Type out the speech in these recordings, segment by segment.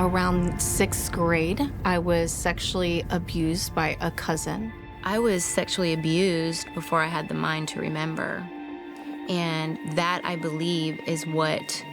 Around 6th grade, I was sexually abused by a cousin. I was sexually abused before I had the mind to remember. And that, I believe, is what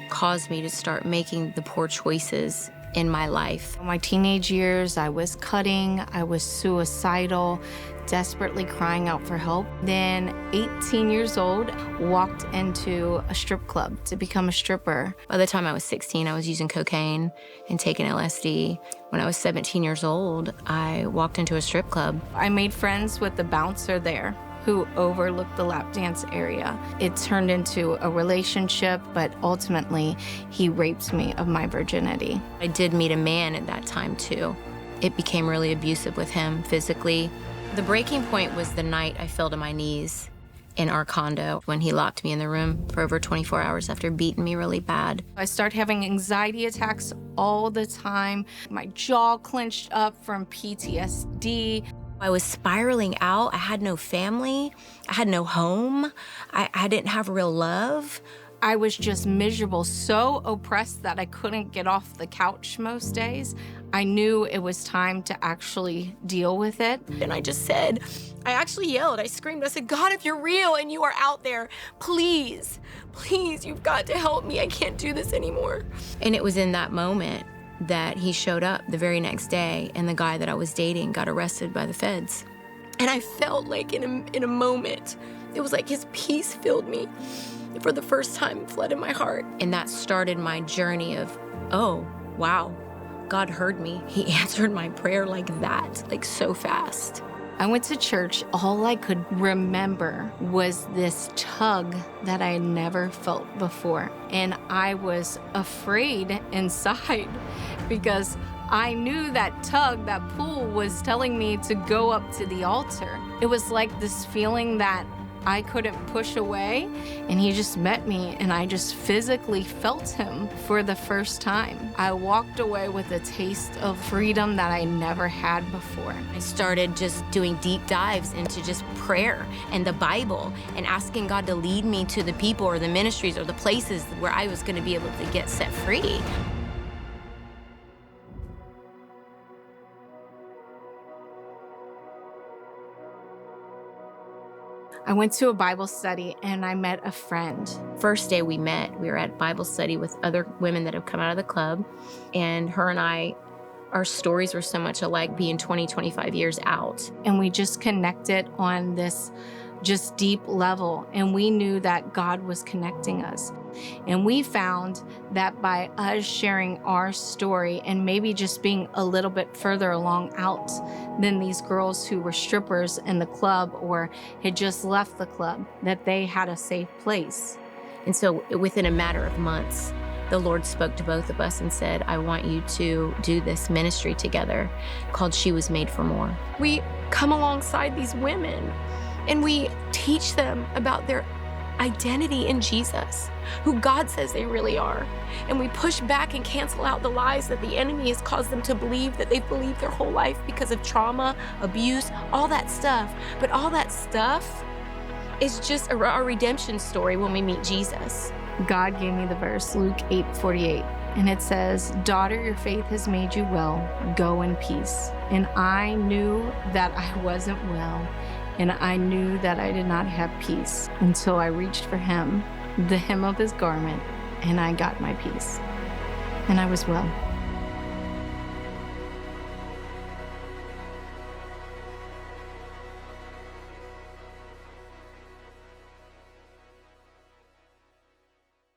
caused me to start making the poor choices in my life. In my teenage years, I was cutting, I was suicidal, desperately crying out for help. Then, 18 years old, walked into a strip club to become a stripper. By the time I was 16, I was using cocaine and taking LSD. When I was 17 years old, I walked into a strip club. I made friends with the bouncer there, who overlooked the lap dance area. It turned into a relationship, but ultimately, he raped me of my virginity. I did meet a man at that time, too. It became really abusive with him physically. The breaking point was the night I fell to my knees in our condo when he locked me in the room for over 24 hours after beating me really bad. I started having anxiety attacks all the time. My jaw clenched up from PTSD. I was spiraling out. I had no family. I had no home. I didn't have real love. I was just miserable, so oppressed that I couldn't get off the couch most days. I knew it was time to actually deal with it. And I just said, I actually yelled, I screamed, I said, God, if you're real and you are out there, please, please, you've got to help me. I can't do this anymore. And it was in that moment that he showed up the very next day, and the guy that I was dating got arrested by the feds. And I felt like in a moment, it was like his peace filled me. For the first time, it flooded my heart. And that started my journey of, oh, wow, God heard me. He answered my prayer like that, like so fast. I went to church. All I could remember was this tug that I had never felt before. And I was afraid inside because I knew that tug, that pull, was telling me to go up to the altar. It was like this feeling that I couldn't push away, and he just met me, and I just physically felt him for the first time. I walked away with a taste of freedom that I never had before. I started just doing deep dives into just prayer and the Bible and asking God to lead me to the people or the ministries or the places where I was going to be able to get set free. I went to a Bible study and I met a friend. First day we met, we were at Bible study with other women that have come out of the club. And her and I, our stories were so much alike, being 20, 25 years out. And we just connected on this just deep level. And we knew that God was connecting us. And we found that by us sharing our story and maybe just being a little bit further along out than these girls who were strippers in the club or had just left the club, that they had a safe place. And so within a matter of months, the Lord spoke to both of us and said, I want you to do this ministry together called She Was Made for More. We come alongside these women and we teach them about their identity in Jesus, who God says they really are. And we push back and cancel out the lies that the enemy has caused them to believe, that they've believed their whole life because of trauma, abuse, all that stuff. But all that stuff is just a redemption story when we meet Jesus. God gave me the verse, Luke 8:48, and it says, daughter, your faith has made you well. Go in peace. And I knew that I wasn't well. And I knew that I did not have peace until I reached for him, the hem of his garment, and I got my peace. And I was well.